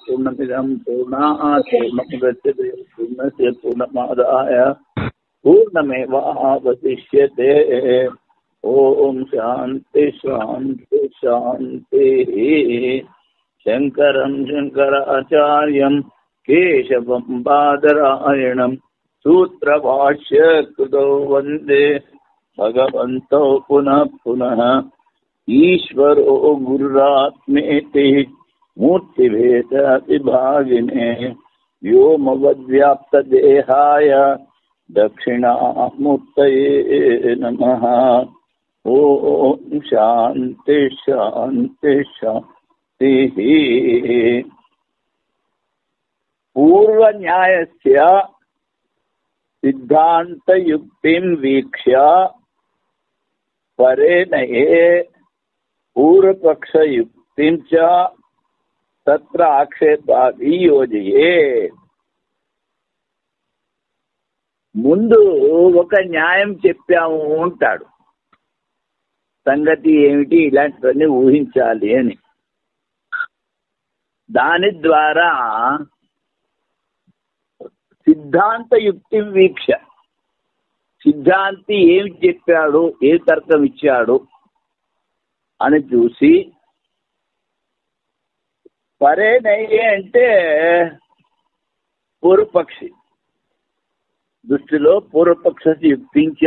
పూర్ణమిదం పూర్ణాత్ పూర్ణముదచ్యతే పూర్ణస్య పూర్ణమాదాయ పూర్ణమేవావశిష్యతే. ఓం శాంతి శాంతి శాంతి. శంకరం శంకరాచార్యం కేశవం బాదరాయణం సూత్రభాష్య కృతో వందే భగవంతో పునః పునః. ఈశ్వరో గురురాత్మేతి మూర్తిభేద విభాగినే వ్యోమవద్వ్యాప్తదేహాయ దక్షిణామూర్తయే నమః. ఓం శాంతి శాంతి శాంతి. పూర్వన్యాయస్య సిద్ధాంతయుక్తిం వీక్ష్య పరేణయే పూర్వపక్షయుక్తిం చ తత్ర ఆక్షేపాది యోజయే. ముందు ఒక న్యాయం చెప్పాము అంటాడు. సంగతి ఏమిటి, ఇలాంటివన్నీ ఊహించాలి అని. దాని ద్వారా సిద్ధాంత యుక్తి వీక్ష, సిద్ధాంతి ఏమి చెప్పాడు, ఏ తర్కం ఇచ్చాడు అని చూసి, పరేనయ్యే అంటే పూర్వపక్షి దృష్టిలో పూర్వపక్ష యుక్తించ.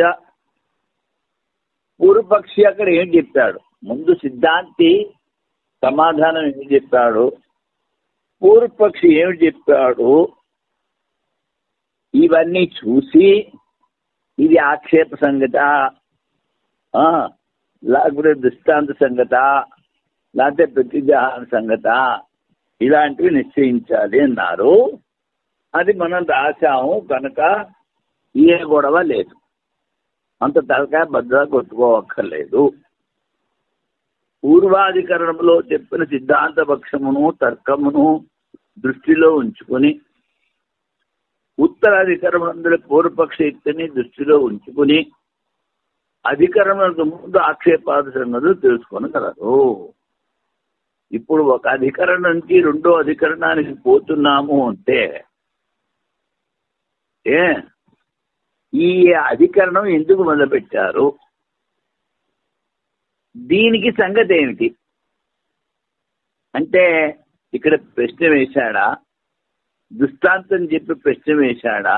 పూర్వపక్షి అక్కడ ఏం చెప్పాడు, ముందు సిద్ధాంతి సమాధానం ఏం చెప్పాడు, పూర్వపక్షి ఏమి చెప్పాడు, ఇవన్నీ చూసి ఇది ఆక్షేప సంగత, లేకపోతే దృష్టాంత సంగత, లేకపోతే ప్రతిజాన సంగత, ఇలాంటివి నిశ్చయించాలి అన్నారు. అది మనం రాశాము కనుక ఏ గొడవ లేదు, అంత తలకాయ భద్రత కొట్టుకోవక్కర్లేదు. పూర్వాధికరణంలో చెప్పిన సిద్ధాంత పక్షమును తర్కమును దృష్టిలో ఉంచుకొని, ఉత్తరాధికరణంలో పూర్వపక్ష యుక్తిని దృష్టిలో ఉంచుకుని, అధికరణకు ముందు ఆక్షేపాద సంగతులు తెలుసుకొనగలరు. ఇప్పుడు ఒక అధికరణం నుంచి రెండో అధికరణానికి పోతున్నాము అంటే ఈ అధికరణం ఎందుకు మొదలుపెట్టారు, దీనికి సంగతి ఏమిటి అంటే, ఇక్కడ ప్రశ్న వేశాడా, దృష్టాంతం చెప్పి ప్రశ్న వేశాడా,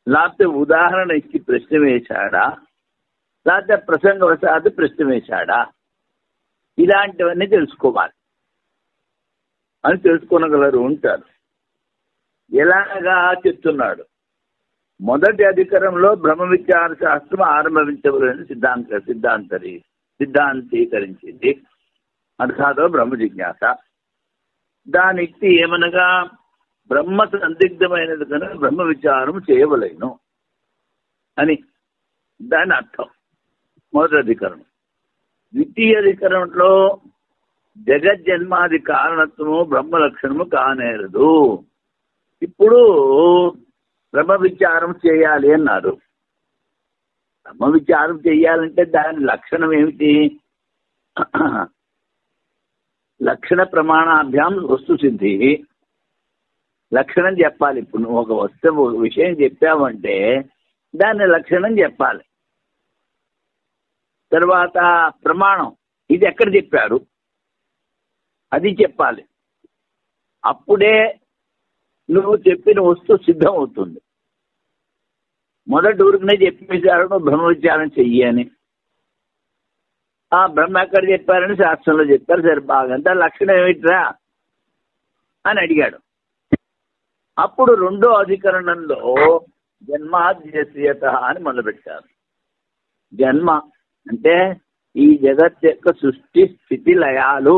లేకపోతే ఉదాహరణ ఇచ్చి ప్రశ్న వేశాడా, లేకపోతే ప్రసంగవశాత్తు ప్రశ్న వేశాడా, ఇలాంటివన్నీ తెలుసుకోవాలి అని తెలుసుకోనగలరు ఉంటారు. ఎలాగా చెప్తున్నాడు, మొదటి అధికరంలో బ్రహ్మ విచార శాస్త్రం ఆరంభించవలని సిద్ధాంతీకరించింది. అర్థాతో బ్రహ్మ జిజ్ఞాస. దానికి ఏమనగా బ్రహ్మ సందిగ్ధమైనది కనుక బ్రహ్మ విచారం చేయవలేను అని దాని అర్థం మొదటి అధికరణం. ద్వితీయ అధికరణంలో జగజ్జన్మాది కారణత్వము బ్రహ్మ లక్షణము కానేరదు. ఇప్పుడు బ్రహ్మ విచారం చేయాలి అన్నారు. బ్రహ్మ విచారం చేయాలంటే దాని లక్షణం ఏమిటి, లక్షణ ప్రమాణాభ్యాం వస్తు సిద్ధి. లక్షణం చెప్పాలి. ఇప్పుడు నువ్వు ఒక వస్తువు ఒక విషయం చెప్పావంటే దాని లక్షణం చెప్పాలి. తర్వాత ప్రమాణం, ఇది ఎక్కడ చెప్పారు అది చెప్పాలి. అప్పుడే నువ్వు చెప్పిన వస్తువు సిద్ధం అవుతుంది. మొదటి ఊరికనే చెప్పేశారు నువ్వు బ్రహ్మ విచారం చెయ్యి అని. బ్రహ్మ ఎక్కడ చెప్పారని శాస్త్రంలో చెప్పారు. సరే బాగంతా లక్షణం ఏమిట్రా అని అడిగాడు. అప్పుడు రెండో అధికరణంలో జన్మాద్యత అని మొదలుపెట్టారు. జన్మ అంటే ఈ జగత్ యొక్క సృష్టి స్థితి లయాలు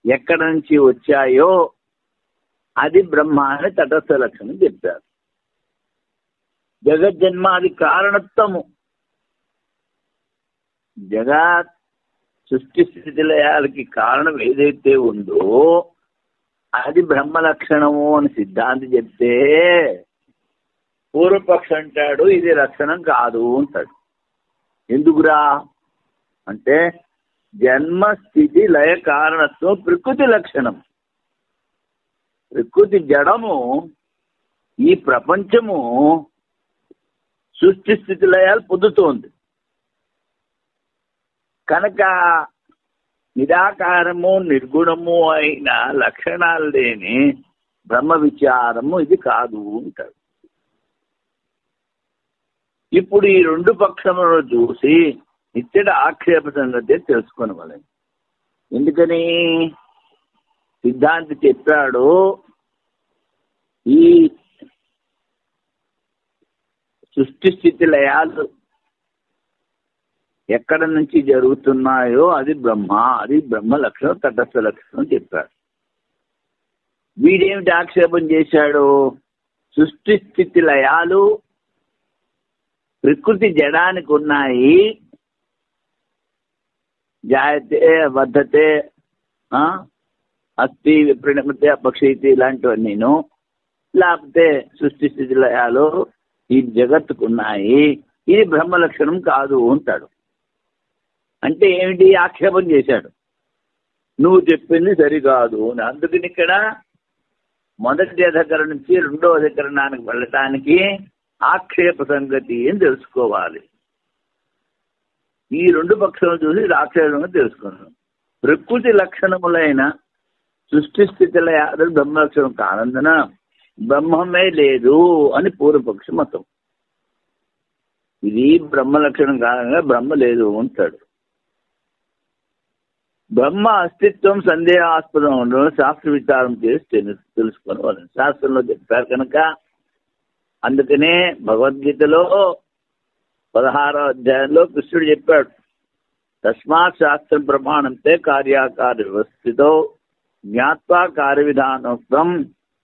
ఎక్కడ నుంచి వచ్చాయో అది బ్రహ్మ అని తటస్థ లక్షణం చెప్పారు. జగజ్జన్మాది కారణత్వము, జగత్ సృష్టి స్థితి లయాలకి కారణం ఏదైతే ఉందో అది బ్రహ్మ లక్షణము అని సిద్ధాంతి చెప్తే పూర్వపక్ష అంటాడు ఇది లక్షణం కాదు అంటాడు. ఎందుకురా అంటే జన్మ స్థితి లయ కారణత్వం ప్రకృతి లక్షణం. ప్రకృతి జడము, ఈ ప్రపంచము సృష్టి స్థితి లయాలు పొందుతోంది కనుక నిరాకారము నిర్గుణము అయిన లక్షణాలు లేని బ్రహ్మ విచారము ఇది కాదు అంటారు. ఇప్పుడు ఈ రెండు పక్షములను చూసి ఇచ్చట ఆక్షేప సంగతి తెలుసుకోవాలి. ఎందుకని సిద్ధాంతి చెప్పాడు ఈ సృష్టి స్థితి లయాలు ఎక్కడ నుంచి జరుగుతున్నాయో అది బ్రహ్మ, అది బ్రహ్మ లక్షణం, తటస్థ లక్షణం చెప్పాడు. వీడేమిటి ఆక్షేపం చేశాడు? సృష్టి స్థితి లయాలు ప్రకృతి జడానికి ఉన్నాయి, జాయతే వర్ధతే అస్థి విప్రణమతే అపక్షయితే ఇలాంటివన్నీను, లేకపోతే సృష్టి స్థితి లయాలు ఈ జగత్తుకున్నాయి, ఇది బ్రహ్మ లక్షణం కాదు అంటాడు. అంటే ఏమిటి? ఆక్షేపం చేశాడు, నువ్వు చెప్పింది సరికాదు అని. అందుకని ఇక్కడ మొదటి అధికరణ నుంచి రెండో అధికరణానికి వెళ్ళటానికి ఆక్షేప సంగతి అని తెలుసుకోవాలి. ఈ రెండు పక్షాలు చూసి ఆక్షేపంగా తెలుసుకున్నాం. ప్రకృతి లక్షణములైన సృష్టి స్థితిల బ్రహ్మ లక్షణం కానందున బ్రహ్మమే లేదు అని పూర్వపక్ష మతం. ఇది బ్రహ్మ లక్షణం కారణంగా బ్రహ్మ లేదు అంటాడు. బ్రహ్మ అస్తిత్వం సందేహాస్పదం ఉండడం శాస్త్ర విచారం చేసి తెలుసుకొని వాళ్ళని శాస్త్రంలో చెప్పారు కనుక. అందుకనే భగవద్గీతలో 16వ అధ్యాయంలో కృష్ణుడు చెప్పాడు, తస్మాత్ శాస్త్రం ప్రమాణంతే కార్యాకార్య వ్యవస్థితో జ్ఞాత్వా కార్య విధానోక్తం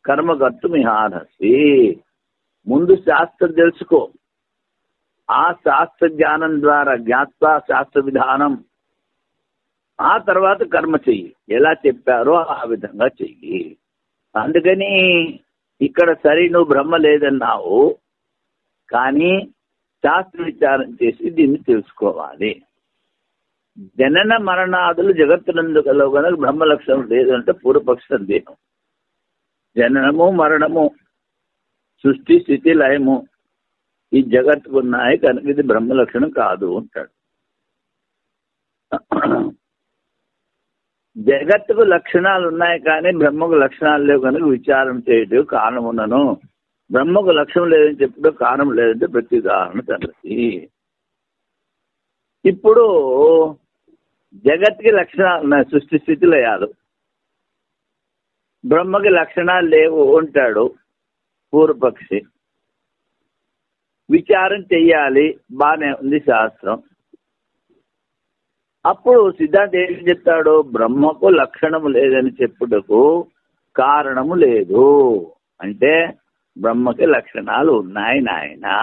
కర్మకర్తుమిహార్హసి. ముందు శాస్త్రం తెలుసుకో, ఆ శాస్త్ర జ్ఞానం ద్వారా జ్ఞాత్వా శాస్త్ర విధానం, ఆ తర్వాత కర్మ చెయ్యి. ఎలా చెప్పారో ఆ విధంగా చెయ్యి. అందుకని ఇక్కడ సరే నువ్వు బ్రహ్మ లేదన్నావు, కానీ శాస్త్ర విచారం చేసి దీన్ని తెలుసుకోవాలి. జనన మరణాదులు జగత్తునందుకలో కనుక బ్రహ్మ లక్షణం లేదంటే పూర్వపక్ష సందేహం. జననము మరణము సృష్టి స్థితి లయము ఈ జగత్తుకున్నాయి కనుక ఇది బ్రహ్మ లక్షణం కాదు అంటాడు. జగత్తుకు లక్షణాలు ఉన్నాయి కానీ బ్రహ్మకు లక్షణాలు లేవు కనుక విచారం చేయటం కారణం ఉన్నను. బ్రహ్మకు లక్షణం లేదని చెప్పడం కారణం లేదంటే ప్రతి ఉదాహరణ సంగతి. ఇప్పుడు జగత్కి లక్షణాలు ఉన్నాయి, సృష్టి స్థితి లయాలు. బ్రహ్మకి లక్షణాలు లేవు అంటాడు పూర్వపక్షి. విచారం చెయ్యాలి, బాగానే ఉంది శాస్త్రం. అప్పుడు సిద్ధాంతం ఏం చెప్తాడు? బ్రహ్మకు లక్షణము లేదని చెప్పుటకు కారణము లేదు అంటే బ్రహ్మకి లక్షణాలు ఉన్నాయి నాయనా.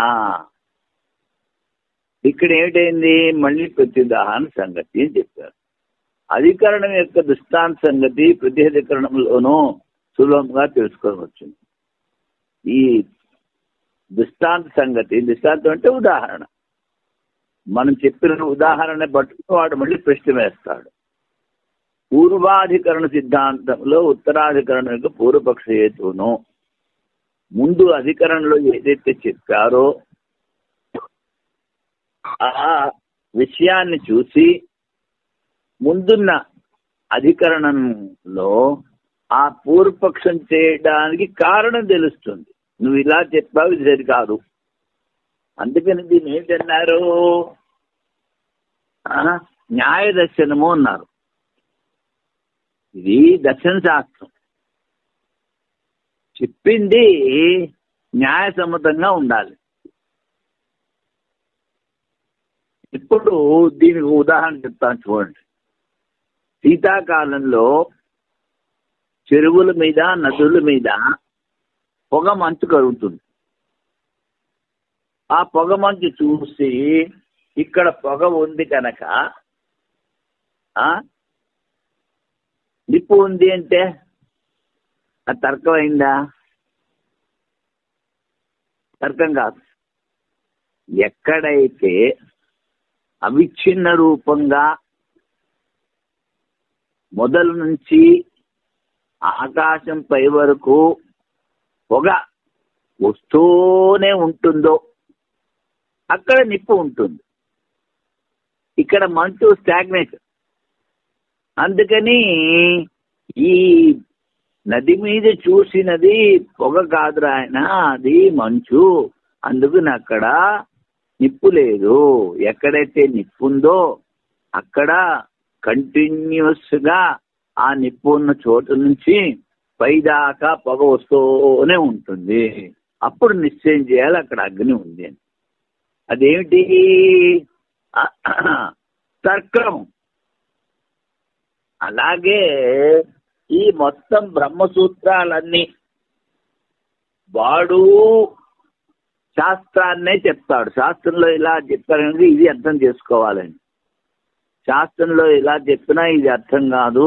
ఇక్కడ ఏమిటైంది? మళ్ళీ ప్రత్యుదాహరణ సంగతి అని చెప్పారు. అధికరణం యొక్క దృష్టాంత సంగతి ప్రతి అధికరణంలోనూ సులభంగా తెలుసుకోవచ్చు. ఈ దృష్టాంత సంగతి, దృష్టాంతం అంటే ఉదాహరణ, మనం చెప్పిన ఉదాహరణ పట్టుకుని వాడు మళ్ళీ ప్రశ్న వేస్తాడు. పూర్వాధికరణ సిద్ధాంతంలో ఉత్తరాధికరణ యొక్క పూర్వపక్ష హేతువును ముందు అధికరణలో ఏదైతే చెప్పారో ఆ విషయాన్ని చూసి ముందున్న అధికరణంలో ఆ పూర్వపక్షం చేయడానికి కారణం తెలుస్తుంది. నువ్వు ఇలా చెప్పావు, ఇది సరికాదు. అందుకని దీన్ని ఏంటన్నారు? న్యాయ దర్శనము అన్నారు. ఇది దర్శన శాస్త్రం, చెప్పింది న్యాయసమ్మతంగా ఉండాలి. ఇప్పుడు దీనికి ఉదాహరణ చెప్తాను చూడండి. శీతాకాలంలో చెరువుల మీద నదుల మీద పొగ మంచు కరుగుతుంది. ఆ పొగ మంచు చూసి ఇక్కడ పొగ ఉంది కనుక నిప్పు ఉంది అంటే అది తర్కమైందా? తర్కం కాదు. ఎక్కడైతే అవిచ్ఛిన్న రూపంగా మొదలు నుంచి ఆకాశం పై వరకు పొగ వస్తూనే ఉంటుందో అక్కడ నిప్పు ఉంటుంది. ఇక్కడ మంచు స్టాగ్నేట్. అందుకని ఈ నది మీద చూసినది పొగ కాదురా ఆయన, అది మంచు. అందుకని అక్కడ నిప్పు లేదు. ఎక్కడైతే నిప్పు ఉందో అక్కడ కంటిన్యూస్ గా ఆ నిప్పు ఉన్న చోటు నుంచి పైదాకా పొగ వస్తూనే ఉంటుంది. అప్పుడు నిశ్చయం చేయాలి అక్కడ అగ్ని ఉంది అని. అదేమిటి? తర్కం. అలాగే ఈ మొత్తం బ్రహ్మసూత్రాలన్నీ వాడు శాస్త్రాన్నే చెప్తాడు. శాస్త్రంలో ఇలా చెప్పారనేది ఇది అర్థం చేసుకోవాలని. శాస్త్రంలో ఇలా చెప్పినా ఇది అర్థం కాదు,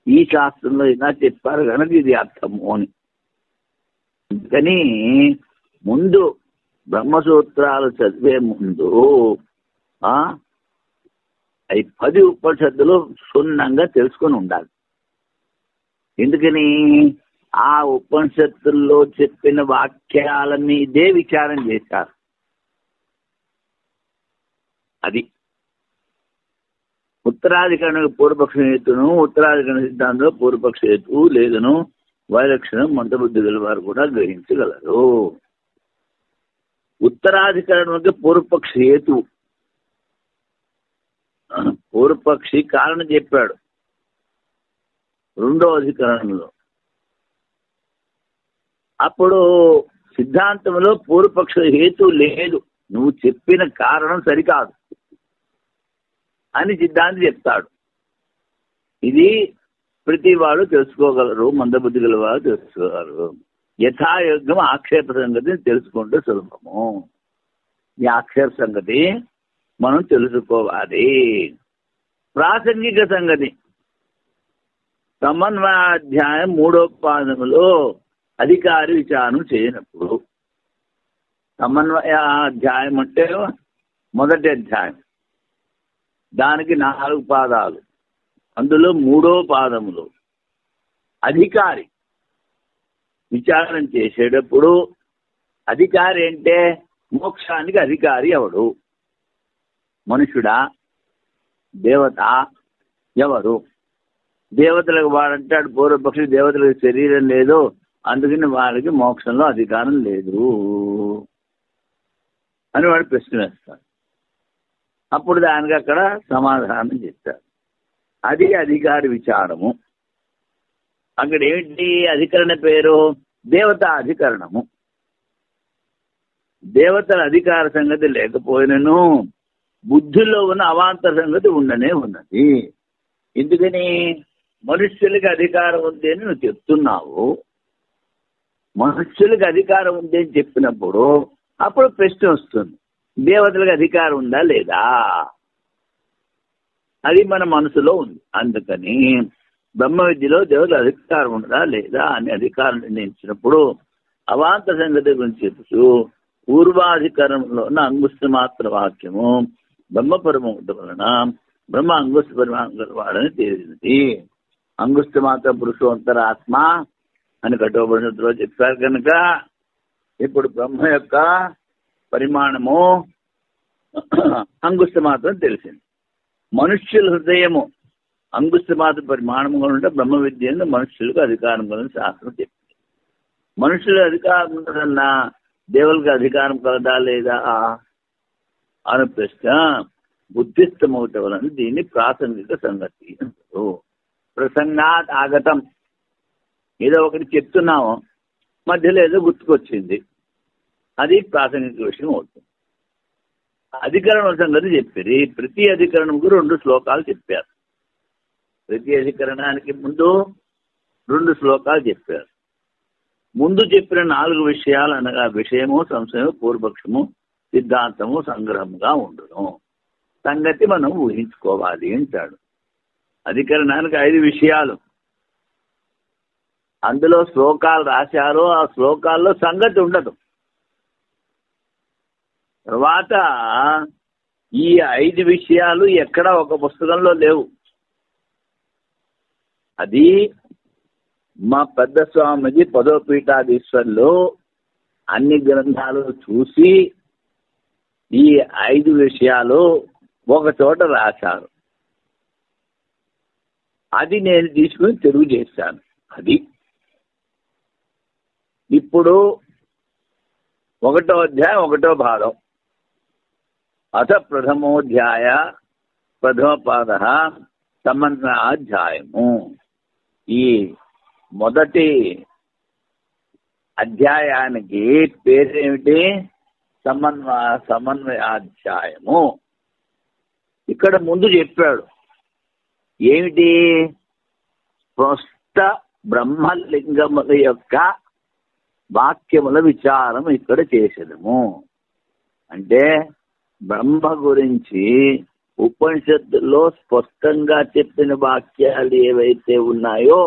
ఈ శాస్త్రంలో ఇలా చెప్పారు కనుక ఇది అర్థము అని. అందుకని ముందు బ్రహ్మసూత్రాలు చదివే ముందు అవి 10 ఉపనిషత్తులు క్షుణ్ణంగా తెలుసుకొని ఉండాలి. ఎందుకని ఆ ఉపనిషత్తుల్లో చెప్పిన వాక్యాలన్నీ ఇదే విచారం చేశారు. అది ఉత్తరాధికరణ పూర్వపక్ష హేతును, ఉత్తరాధికరణ సిద్ధాంతంలో పూర్వపక్ష హేతువు లేదను వైలక్షణం మందబుద్ధి గల వారు కూడా గ్రహించగలరు. ఉత్తరాధికరణకి పూర్వపక్ష హేతు, పూర్వపక్షి కారణం చెప్పాడు 2వ అధికరణంలో. అప్పుడు సిద్ధాంతంలో పూర్వపక్ష హేతు లేదు, నువ్వు చెప్పిన కారణం సరికాదు అని సిద్ధాంతి చెప్తాడు. ఇది ప్రతి వాడు తెలుసుకోగలరు, మందబుద్ధి గల వారు తెలుసుకోగలరు. యథాయోగ్యం ఆక్షేప సంగతిని తెలుసుకుంటే సులభము. ఈ ఆక్షేప సంగతి మనం తెలుసుకోవాలి. ప్రాసంగిక సంగతి సమన్వయాధ్యాయం 3వ పాదములో అధికారి విచారణ చేయనప్పుడు, సమన్వయాధ్యాయం అంటే మొదటి అధ్యాయం, దానికి 4 పాదాలు, అందులో 3వ పాదములో అధికారి విచారణ చేసేటప్పుడు, అధికారి అంటే మోక్షానికి అధికారి ఎవడు? మనుషుడా, దేవత, ఎవరు? దేవతలకు వాడంటాడు పూర్వపక్షి, దేవతలకు శరీరం లేదు, అందుకని వాళ్ళకి మోక్షంలో అధికారం లేదు అని వాడు ప్రశ్న వేస్తాడు. అప్పుడు దానికి అక్కడ సమాధానం చెప్తారు. అది అధికారి విచారము. అక్కడ ఏంటి అధికరణ పేరు? దేవతా అధికరణము. దేవతల అధికార సంగతి లేకపోయినను బుద్ధిలో ఉన్న అవాంతర సంగతి ఉండనే ఉన్నది. ఎందుకని? మనుష్యులకి అధికారం ఉంది అని నువ్వు చెప్తున్నావు. మనుష్యులకి అధికారం ఉంది అని చెప్పినప్పుడు అప్పుడు ప్రశ్న వస్తుంది, దేవతలకు అధికారం ఉందా లేదా? అది మన మనసులో ఉంది. అందుకని బ్రహ్మ విద్యలో దేవతల అధికారం ఉందా లేదా అని అధికారం నిర్ణయించినప్పుడు అవాంతర సంగతి గురించి చెప్తూ పూర్వాధికారంలో ఉన్న అంగుష్ట మాత్ర వాక్యము బ్రహ్మపరమవుట వలన బ్రహ్మ అంగుష్ట పరిమాణం వాడని తేలింది. అంగుష్ట మాత్ర పురుషోత్తరాత్మ అని కఠోపనిషత్తులో చెప్పారు కనుక ఇప్పుడు బ్రహ్మ యొక్క పరిమాణము అంగుష్ట మాత్రం తెలిసింది. మనుష్యుల హృదయము అంగుష్ట మాత్ర పరిమాణంగా ఉంటే బ్రహ్మ విద్య మనుష్యులకు అధికారం కలని శాస్త్రం చెప్పింది. మనుషుల అధికారం ఉన్నదన్నా దేవులకు అధికారం కలదా లేదా అని ప్రశ్న బుద్ధిస్తమవుట వలన దీన్ని ప్రాసంగిక సంగతి అంటారు. ప్రసంగాత్ ఆగతం, ఏదో ఒకటి చెప్తున్నాము, మధ్యలో ఏదో గుర్తుకొచ్చింది, అది ప్రాసంగిక విషయం అవుతుంది. అధికరణ సంగతి చెప్పారు. ప్రతి అధికరణకు 2 శ్లోకాలు చెప్పారు. ప్రతి అధికరణానికి ముందు 2 శ్లోకాలు చెప్పారు. ముందు చెప్పిన 4 విషయాలు అనగా విషయము, సంశయము, పూర్వపక్షము, సిద్ధాంతము సంగ్రహంగా ఉండును. సంగతి మనం ఊహించుకోవాలి అంటాడు. అధికరణానికి 5 విషయాలు, అందులో శ్లోకాలు రాశారు. ఆ శ్లోకాల్లో సంగతి ఉండదు. తర్వాత ఈ 5 విషయాలు ఎక్కడ ఒక పుస్తకంలో లేవు. అది మా పెద్ద స్వామిజీ 10వ పీఠాధీశ్వరులు అన్ని గ్రంథాలు చూసి ఈ 5 విషయాలు ఒక చోట రాశారు. అది నేను తీసుకుని తెలుగు చేశాను. అది ఇప్పుడు 1వ అధ్యాయం 1వ భాగం. అథ ప్రథమోధ్యాయ ప్రథమ పాద సమన్వయాధ్యాయము. ఈ మొదటి అధ్యాయానికి పేరేమిటి? సమన్వయాధ్యాయము. ఇక్కడ ముందు చెప్పాడు ఏమిటి? స్పష్ట బ్రహ్మలింగముల యొక్క వాక్యముల విచారం ఇక్కడ చేసేదము. అంటే బ్రహ్మ గురించి ఉపనిషత్తుల్లో స్పష్టంగా చెప్పిన వాక్యాలు ఏవైతే ఉన్నాయో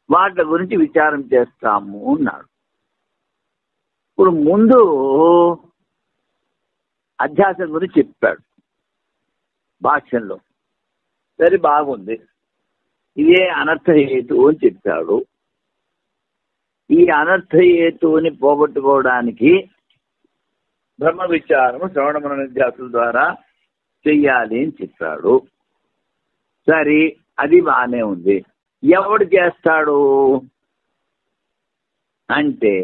వాటి గురించి విచారం చేస్తాము అన్నాడు. ఇప్పుడు ముందు అధ్యాసం గురించి చెప్పాడు భాష్యంలో. సరే, బాగుంది. ఇదే అనర్థహేతు అని చెప్పాడు. ఈ అనర్థహేతువుని పోగొట్టుకోవడానికి బ్రహ్మ విచారము శ్రవణ మనన నిధ్యాసుల ద్వారా చెయ్యాలి అని చెప్పాడు. సరే, అది బాగానే ఉంది. ఎవడు చేస్తాడు అంటే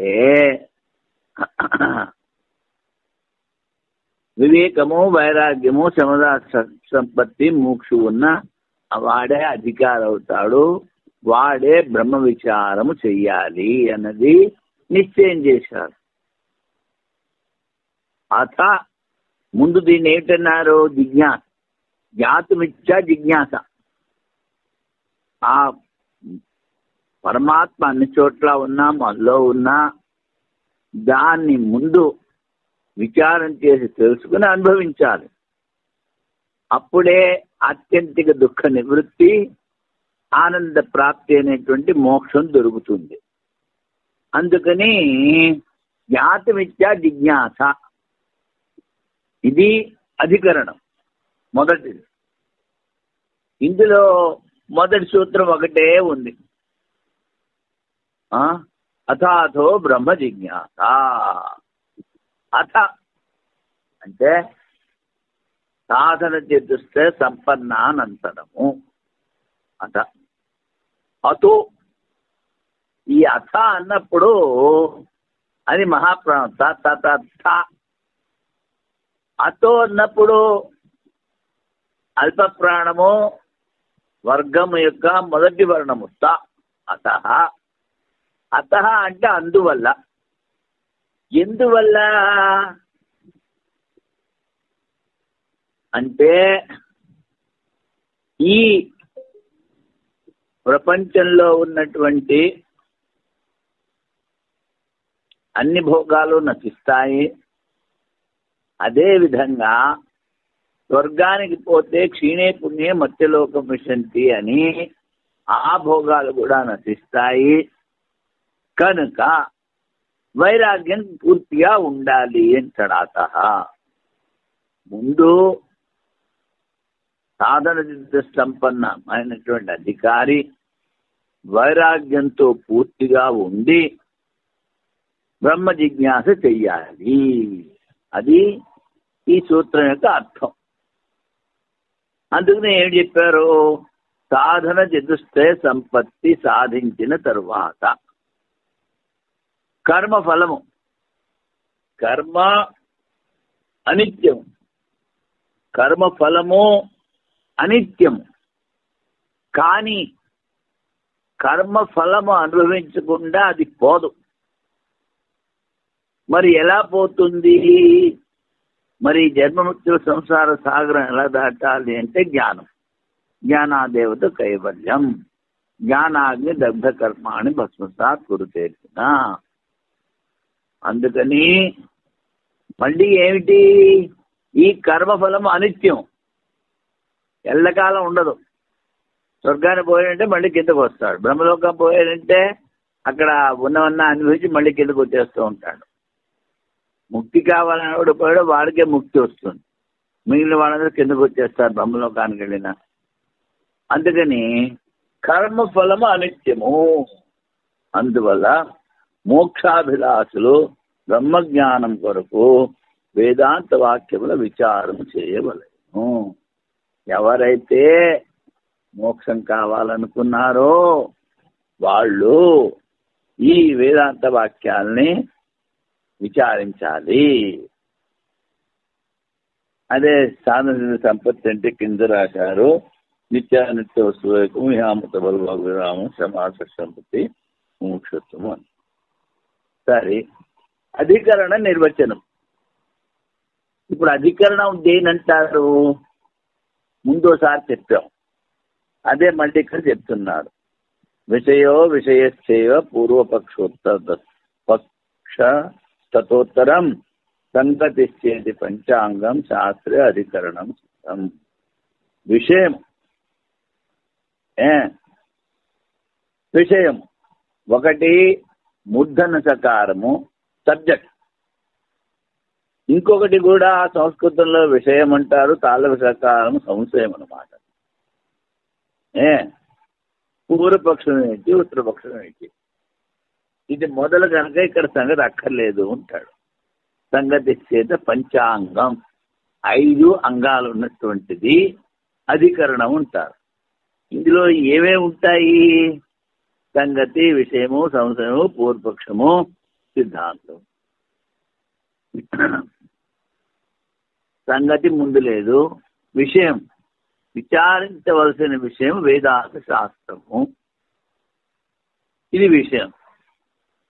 వివేకము, వైరాగ్యము, సమదా సంపత్తి, మోక్షు ఉన్న వాడే అధికారి అవుతాడు. వాడే బ్రహ్మ విచారము చెయ్యాలి అన్నది నిశ్చయం చేశారు. అథ ముందు దీన్ని ఏమిటన్నారు? జిజ్ఞాస. జ్ఞాతుమిచ్చా జిజ్ఞాస. ఆ పరమాత్మ అన్ని చోట్ల ఉన్నా, మనలో ఉన్నా, దాన్ని ముందు విచారం చేసి తెలుసుకుని అనుభవించాలి. అప్పుడే ఆత్యంతిక దుఃఖ నివృత్తి, ఆనంద ప్రాప్తి అనేటువంటి మోక్షం దొరుకుతుంది. అందుకని జ్ఞాతమిచ్చా జిజ్ఞాస, ఇది అధికరణం మొదటిది. ఇందులో మొదటి సూత్రం ఒకటే ఉంది, అథాథో బ్రహ్మ జిజ్ఞాస. అథ అంటే సాధన చతుస్తే సంపన్నానంతరము. అథ అతో, ఈ అథ అన్నప్పుడు అది మహాప్రాణం. తథ. అతో అన్నప్పుడు అల్ప ప్రాణము వర్గము యొక్క మొదటి వర్ణము త. అత. అత అంటే అందువల్ల. ఎందువల్ల అంటే ఈ ప్రపంచంలో ఉన్నటువంటి అన్ని భోగాలు నశిస్తాయి. అదేవిధంగా స్వర్గానికి పోతే క్షీణే పుణ్యే మత్స్యలోకం విశంతి అని ఆ భోగాలు కూడా నశిస్తాయి. కనుక వైరాగ్యం పూర్తిగా ఉండాలి అంటాడత. ముందు సాధన సంపన్నమైనటువంటి అధికారి వైరాగ్యంతో పూర్తిగా ఉండి బ్రహ్మ జిజ్ఞాస చెయ్యాలి. అది ఈ సూత్రం యొక్క అర్థం. అందుకనే ఏం చెప్పారు? సాధన చతుష్టయ సంపత్తి సాధించిన తరువాత కర్మ ఫలము. కర్మ అనిత్యం, కర్మ ఫలము అనిత్యము. కానీ కర్మ ఫలము అనుభవించకుండా అది పోదు. మరి ఎలా పోతుంది? మరి జన్మముక్తుల సంసార సాగరం ఎలా దాటాలి అంటే జ్ఞానం. జ్ఞానాదేవత కైవల్యం. జ్ఞానాగ్ని దగ్ధ కర్మాణి భస్మసాత్ కురుతేర్చిన. అందుకని మళ్ళీ ఏమిటి? ఈ కర్మఫలం అనిత్యం, ఎల్లకాలం ఉండదు. స్వర్గానికి పోయాడంటే మళ్ళీ కిందకు వస్తాడు. బ్రహ్మలోకం పోయాడంటే అక్కడ ఉన్నవన్నా అనుభవించి మళ్ళీ కిందకు వచ్చేస్తూ ఉంటాడు. ముక్తి కావాలని ఎవడు పోయాడో వాడికే ముక్తి వస్తుంది. మిగిలిన వాళ్ళందరూ కిందకు వచ్చేస్తారు బ్రహ్మలోకానికి వెళ్ళినా. అందుకని కర్మఫలము అనిత్యము. అందువల్ల మోక్షాభిలాషులు బ్రహ్మజ్ఞానం కొరకు వేదాంత వాక్యముల విచారం చేయవలెను. ఎవరైతే మోక్షం కావాలనుకున్నారో వాళ్ళు ఈ వేదాంత వాక్యాల్ని విచారించాలి. అదే సాధన సంపత్తి అంటే కింద రాశారు, నిత్యానిత్య వస్తువేకము యామత బలభాగ విరామం సమాస సంపత్తి మోక్షత్వము అని. సరే, అధికరణ నిర్వచనం. ఇప్పుడు అధికరణం దేనంటారు? ముందోసారి చెప్పాం, అదే మళ్ళీ ఇక్కడ చెప్తున్నారు. విషయో విషయశ్చైవ పూర్వపక్ష తతోత్తరం సంగతిశ్చేతి పంచాంగం శాస్త్రే అధికరణం సిద్ధం. విషయం విషయం ఒకటి మూర్ధన సకారము సబ్జెక్ట్. ఇంకొకటి కూడా సంస్కృతంలో విషయం అంటారు, తాళవ సకారం సంశయం అన్నమాట. పూర్వపక్షం ఏంటి, ఉత్తరపక్షం ఏంటి? ఇది మొదలు కనుక ఇక్కడ సంగతి అక్కర్లేదు ఉంటాడు. సంగతి చేత పంచాంగం 5 అంగాలు ఉన్నటువంటిది అధికరణం ఉంటారు. ఇందులో ఏమేమి ఉంటాయి? సంగతి, విషయము, సంశయము, పూర్వపక్షము, సిద్ధాంతం. సంగతి ముందు లేదు. విషయం, విచారించవలసిన విషయం వేదాంత శాస్త్రము, ఇది విషయం.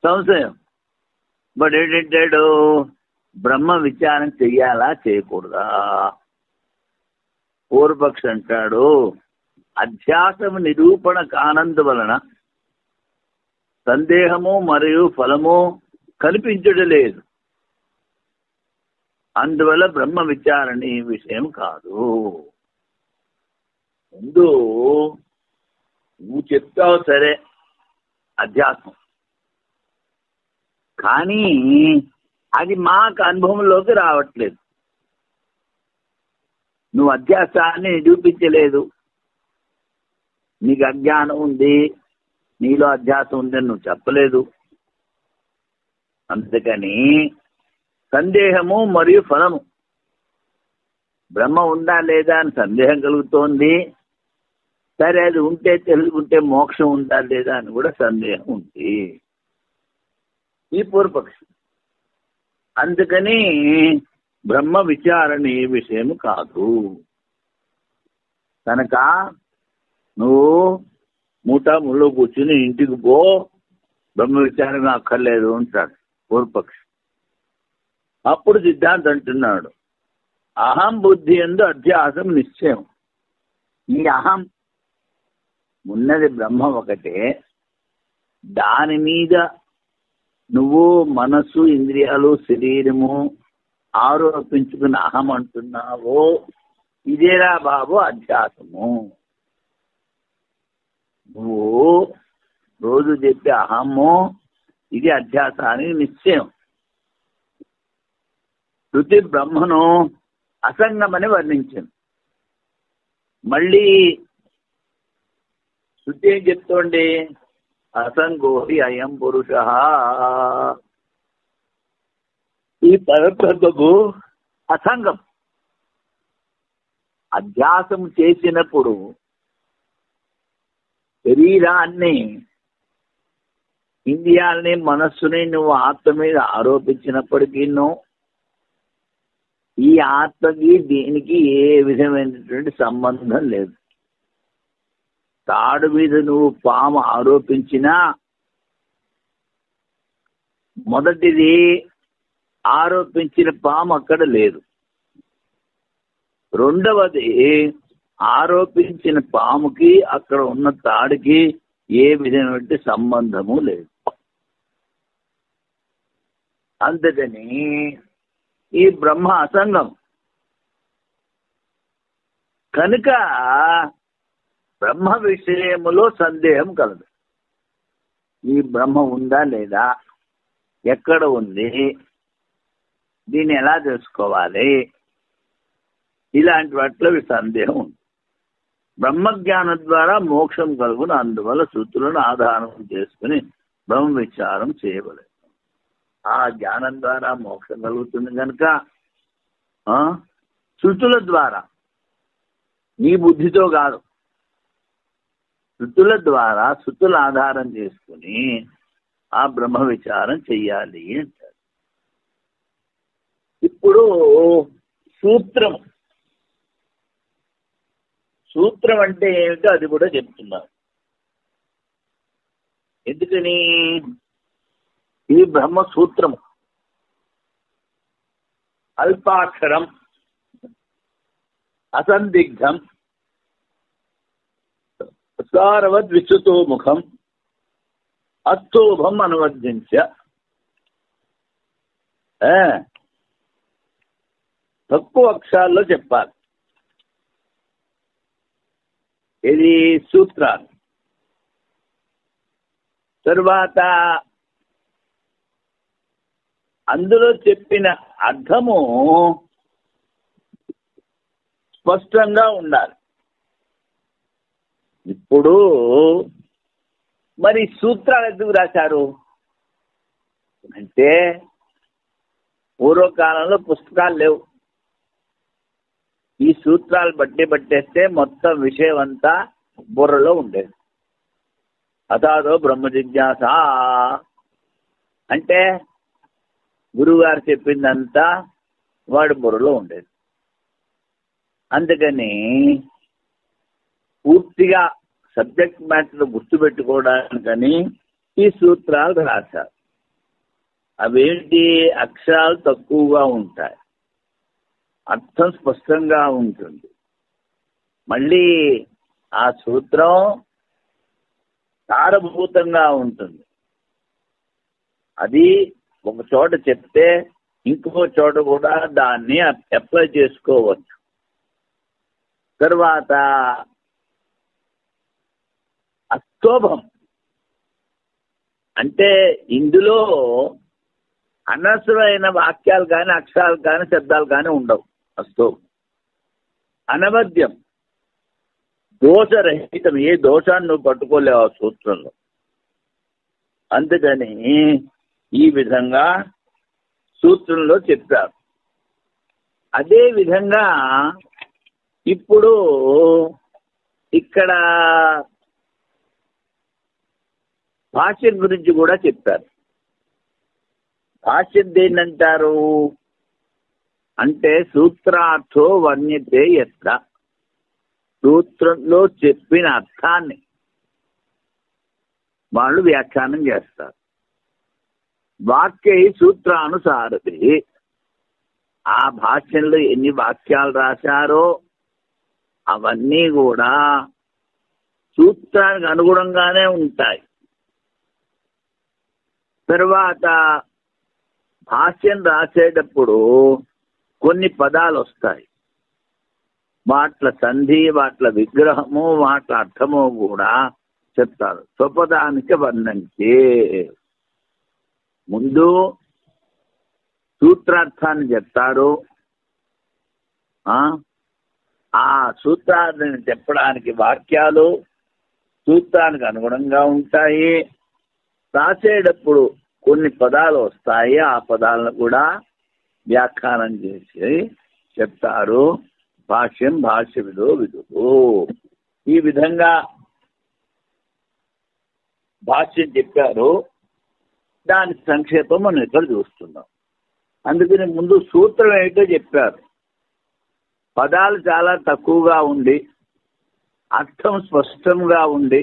సంశయం, బట్ ఏంటంటాడు? బ్రహ్మ విచారం చెయ్యాలా చేయకూడదా? పూర్వపక్ష అంటాడు అధ్యాసము నిరూపణ కానందువలన సందేహము మరియు ఫలము కల్పించడలేదు, అందువల్ల బ్రహ్మ విచారణ ఈ విషయం కాదు. ముందు నువ్వు చెప్తావు సరే అధ్యాసం, కానీ అది మాకు అనుభవంలోకి రావట్లేదు. నువ్వు అధ్యాసాన్ని నిరూపించలేదు. నీకు అజ్ఞానం ఉంది, నీలో అధ్యాసం ఉందని నువ్వు చెప్పలేదు. అందుకని సందేహము మరియు ఫలము, బ్రహ్మ ఉందా లేదా అని సందేహం కలుగుతోంది. సరే, అది ఉంటే తెలుసుకుంటే మోక్షం ఉందా లేదా అని కూడా సందేహం ఉంది. ఈ పూర్వపక్షం. అందుకని బ్రహ్మ విచారణ ఏ విషయం కాదు. కనుక నువ్వు ముఠాముల్లో కూర్చుని ఇంటికి పో, బ్రహ్మ విచారణ అక్కర్లేదు అంటాడు పూర్వపక్షం. అప్పుడు సిద్ధాంతం అంటున్నాడు అహం బుద్ధి యందు అధ్యాసం నిశ్చయం. ఈ అహం ఉన్నది బ్రహ్మ ఒకటే, దాని మీద నువ్వు మనస్సు, ఇంద్రియాలు, శరీరము ఆరోపించుకుని అహం అంటున్నావో ఇదేరా బాబు అధ్యాసము. నువ్వు రోజు చెప్పే అహము ఇది అధ్యాసానికి నిశ్చయం. శృతి బ్రహ్మను అసంగమని వర్ణించింది. మళ్ళీ శృతి ఏం చెప్తోండి? అసంగోహి అయం పురుష. ఈ పరబ్రహ్మకు అసంగం. అధ్యాసం చేసినప్పుడు శరీరాన్ని, ఇంద్రియాలని, మనస్సుని నువ్వు ఆత్మ మీద ఆరోపించినప్పటికీ ఈ ఆత్మకి దీనికి ఏ విధమైనటువంటి సంబంధం లేదు. తాడు మీద నువ్వు పాము ఆరోపించినా మొదటిది ఆరోపించిన పాము అక్కడ లేదు. రెండవది ఆరోపించిన పాముకి అక్కడ ఉన్న తాడుకి ఏ విధమైన సంబంధము లేదు. అందుకని ఈ బ్రహ్మ అసంగం. కనుక బ్రహ్మ విషయములో సందేహం కలదు. ఈ బ్రహ్మ ఉందా లేదా, ఎక్కడ ఉంది, దీన్ని ఎలా తెలుసుకోవాలి, ఇలాంటి వాటిలో సందేహం ఉంది. బ్రహ్మజ్ఞానం ద్వారా మోక్షం కలుగును. అందువల్ల శృతులను ఆధారం చేసుకుని బ్రహ్మ విచారం చేయవలెను. ఆ జ్ఞానం ద్వారా మోక్షం కలుగుతుంది కనుక శృతుల ద్వారా, నీ బుద్ధితో కాదు, శృతుల ద్వారా శృతుల ఆధారం చేసుకుని ఆ బ్రహ్మ విచారం చెయ్యాలి అంటారు. ఇప్పుడు సూత్రం, సూత్రం అంటే ఏమిటో అది కూడా చెప్తున్నారు. ఎందుకని? ఇది బ్రహ్మ సూత్రము, అల్పాక్షరం, అసందిగ్ధం, సారవద్ విశ్రుతో ముఖం, అస్తోభం అనువర్జించ. తక్కువ అక్షరాల్లో చెప్పాలి. ఇది సూత్రాలు. తరువాత అందులో చెప్పిన అర్థము స్పష్టంగా ఉండాలి. ఇప్పుడు మరి సూత్రాలు ఎందుకు రాశారు అంటే, పూర్వకాలంలో పుస్తకాలు లేవు. ఈ సూత్రాలు పట్టేస్తే మొత్తం విషయం అంతా బుర్రలో ఉండేది. అథాదో బ్రహ్మ జిజ్ఞాస అంటే గురువుగారు చెప్పిందంతా వాడి బుర్రలో ఉండేది. అందుకని పూర్తిగా సబ్జెక్ట్ మ్యాటర్ గుర్తుపెట్టుకోవడానికని ఈ సూత్రాలు రాశారు. అవేంటి? అక్షరాలు తక్కువగా ఉంటాయి, అర్థం స్పష్టంగా ఉంటుంది. మళ్ళీ ఆ సూత్రం సారభూతంగా ఉంటుంది. అది ఒక చోట చెప్తే ఇంకో చోట కూడా దాన్ని అప్లై చేసుకోవచ్చు. తర్వాత అస్తోభం అంటే ఇందులో అనవసరమైన వాక్యాలు కానీ అక్షరాలు కానీ శబ్దాలు కానీ ఉండవు. అస్తోభం. అనవద్యం, దోషరహితం, ఏ దోషాన్ని నువ్వు పట్టుకోలేవు ఆ సూత్రంలో. అందుకని ఈ విధంగా సూత్రంలో చెప్పారు. అదే విధంగా ఇప్పుడు ఇక్కడ భాష్యం గురించి కూడా చెప్పారు. భాష్యం దేన్నంటారు అంటే, సూత్రార్థో వర్ణ్యతే యత్ర, సూత్రంలో చెప్పిన అర్థాన్ని వాళ్ళు వ్యాఖ్యానం చేస్తారు. వాక్యై సూత్రానుసారతి, ఆ భాష్యంలో ఎన్ని వాక్యాలు రాశారో అవన్నీ కూడా సూత్రానికి అనుగుణంగానే ఉంటాయి. తర్వాత భాష్యం రాసేటప్పుడు కొన్ని పదాలు వస్తాయి, వాట్ల సంధి, వాట్ల విగ్రహము, వాట్ల అర్థము కూడా చెప్తారు. స్వపదానికి వర్ణించి ముందు సూత్రార్థాన్ని చెప్తారు. ఆ సూత్రాన్ని చెప్పడానికి వాక్యాలు సూత్రానికి అనుగుణంగా ఉంటాయి. రాసేటప్పుడు కొన్ని పదాలు వస్తాయి, ఆ పదాలను కూడా వ్యాఖ్యానం చేసి చెప్తారు. భాష్యం భాష్య విదో విదువు. ఈ విధంగా భాష్యం చెప్పారు. దాని సంక్షేపం మనం ఇక్కడ చూస్తున్నాం. అందుకని ముందు సూత్రం ఏంటో చెప్పారు. పదాలు చాలా తక్కువగా ఉండి అర్థం స్పష్టంగా ఉండి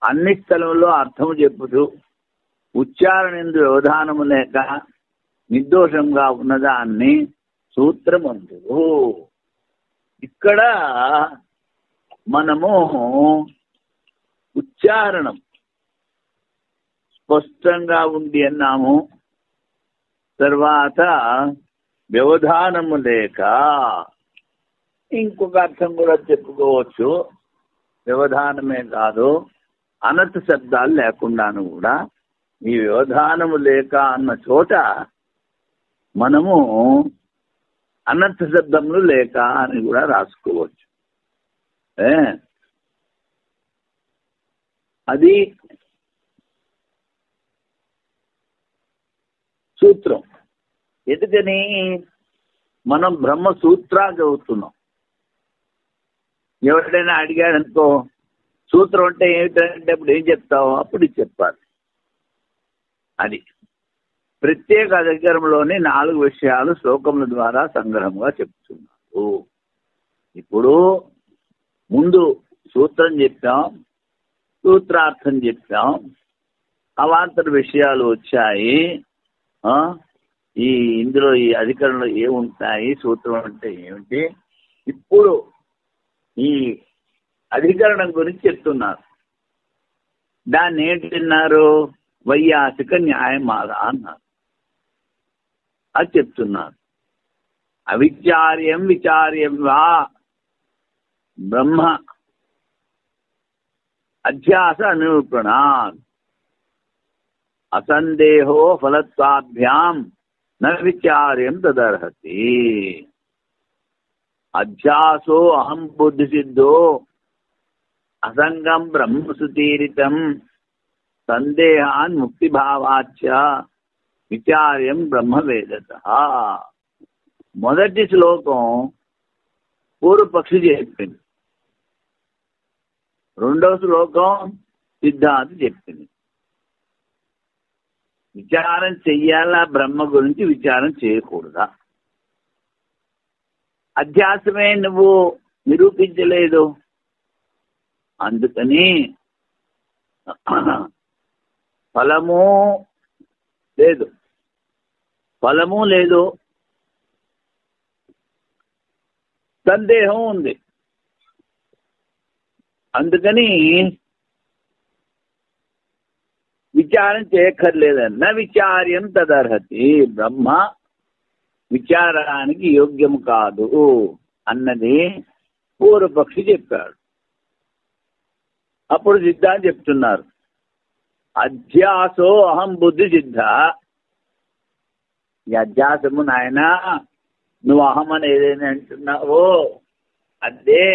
అన్ని స్థలంలో అర్థం చెప్పుతూ ఉచ్చారణ ఎందు వ్యవధానము లేక నిర్దోషంగా ఉన్నదాన్ని సూత్రం అంటారు. ఇక్కడ మనము ఉచ్చారణం స్పష్టంగా ఉంది అన్నాము. తర్వాత వ్యవధానము లేక, ఇంకొక అర్థం కూడా చెప్పుకోవచ్చు, వ్యవధానమే కాదు అనర్థ శబ్దాలు లేకుండాను కూడా ఈ వ్యవధానము లేక అన్న చోట మనము అనర్థ శబ్దములు లేక అని కూడా రాసుకోవచ్చు. అది సూత్రం. ఎందుకని మనం బ్రహ్మ సూత్రాలు చదువుతున్నాం. ఎవరైనా అడిగాడు అనుకో సూత్రం అంటే ఏమిటంటే అప్పుడు ఏం చెప్తావు, అప్పుడు ఇది చెప్పాలి. అది ప్రత్యేక అధికారంలోని 4 విషయాలు శ్లోకముల ద్వారా సంగ్రహంగా చెప్తున్నారు. ఇప్పుడు ముందు సూత్రం చెప్పాం, సూత్రార్థం చెప్పాం, అవాంతర విషయాలు వచ్చాయి. ఇందులో ఈ అధికరణలో ఏముంటాయి, సూత్రం అంటే ఏమిటి, ఇప్పుడు ఈ అధికరణం గురించి చెప్తున్నారు. దాన్ని ఏంటి తిన్నారు, వైయాసిక న్యాయమాల అన్నారు. అది చెప్తున్నారు. అవిచార్యం విచార్యం వా బ్రహ్మ అధ్యాస నిరూపణ అసందేహో ఫలత్వాభ్యాం న విచార్యం తదర్హతి. అధ్యాసో అహం బుద్ధి సిద్ధో అసంగం బ్రహ్మసుతీరితం సందేహాన్ ముక్తిభావాచ్చ విచార్యం బ్రహ్మవేదతః. మొదటి శ్లోకం పూర్వపక్షి చెప్పింది, రెండవ శ్లోకం సిద్ధాంతి చెప్పింది. విచారం చెయ్యాలా బ్రహ్మ గురించి, విచారం చేయకూడదా? అధ్యాసమే నువ్వు నిరూపించలేదు, అందుకని ఫలము లేదు, సందేహం ఉంది. అందుకని విచారం చేయక్కర్లేదన్న విచార్యం తదర్హతి. బ్రహ్మ విచారానికి యోగ్యం కాదు అన్నది పూర్వపక్షి చెప్పాడు. అప్పుడు సిద్ధాంతి చెప్తున్నారు, అధ్యాసో అహం బుద్ధి సిద్ధ. ఈ అధ్యాసము నాయన, నువ్వు అహం అని ఏదైనా అంటున్నావో అదే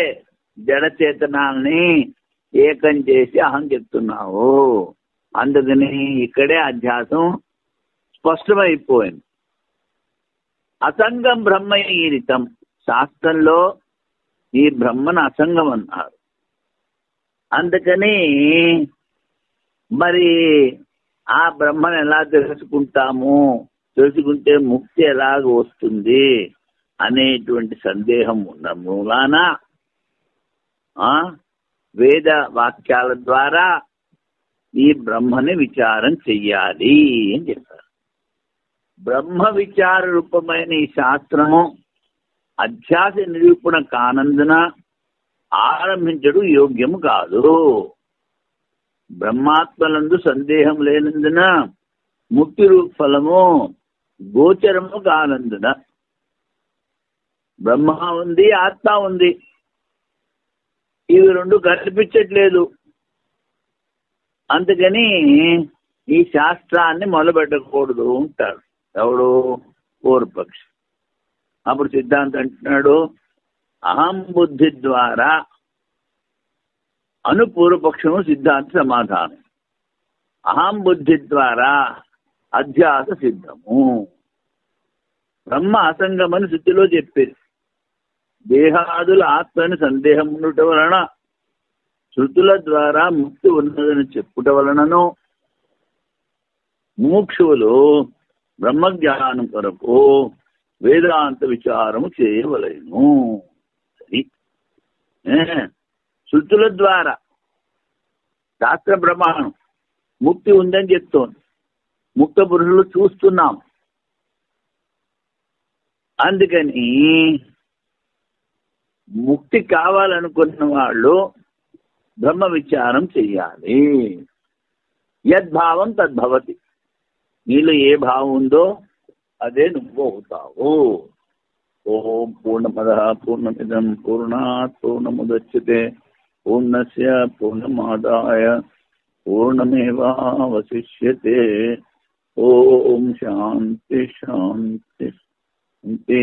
జడచేతనాల్ని ఏకం చేసి అహం చెప్తున్నావు. అందుకని ఇక్కడే అధ్యాసం స్పష్టమైపోయింది. అసంగం బ్రహ్మయీరితం, శాస్త్రంలో ఈ బ్రహ్మను అసంగం అన్నారు. అందుకని మరి ఆ బ్రహ్మను ఎలా తెలుసుకుంటాము, తెలుసుకుంటే ముక్తి ఎలాగ వస్తుంది అనేటువంటి సందేహం ఉన్న మూలాన వేద వాక్యాల ద్వారా ఈ బ్రహ్మని విచారం చెయ్యాలి అని చెప్పారు. బ్రహ్మ విచార రూపమైన ఈ శాస్త్రము అధ్యాస నిరూపణ కానందున ఆరంభించడం యోగ్యము కాదు. బ్రహ్మాత్మలందు సందేహం లేనందున ముక్తి రూప ఫలము గోచరము కానందున, బ్రహ్మ ఉంది ఆత్మ ఉంది, ఇవి రెండు కనిపించట్లేదు. అందుకని ఈ శాస్త్రాన్ని మొదలుపెట్టకూడదు అంటాడు ఎవడు, పూర్వపక్షి. అప్పుడు సిద్ధాంతం అంటున్నాడు, అహం బుద్ధి ద్వారా అను పూర్వపక్షము సిద్ధాంత సమాధానం. అహం బుద్ధి ద్వారా అధ్యాస సిద్ధము. బ్రహ్మ అసంగమని శృతిలో చెప్పేది. దేహాదుల ఆత్మని సందేహం ఉండట వలన శృతుల ద్వారా ముక్తి ఉన్నదని చెప్పుట వలనను ముముక్షువులు బ్రహ్మజ్ఞానం కొరకు వేదాంత విచారము చేయవలెను. సరి, శృతుల ద్వారా శాస్త్ర ప్రమాణం ముక్తి ఉందని చెప్తోంది. ముక్త పురుషులు చూస్తున్నాం. అందుకని ముక్తి కావాలనుకున్న వాళ్ళు బ్రహ్మ విచారం చెయ్యాలి. యద్భావం తద్భవతి. నీలో ఏ భావం ఉందో అదే నువ్వు అవుతావు. ఓం పూర్ణమద పూర్ణమిదం పూర్ణాత్ పూర్ణముదచ్యతే పూర్ణస్య పూర్ణమాదాయ పూర్ణమేవావశిష్యతే. ఓం శాంతి శాంతి శాంతి.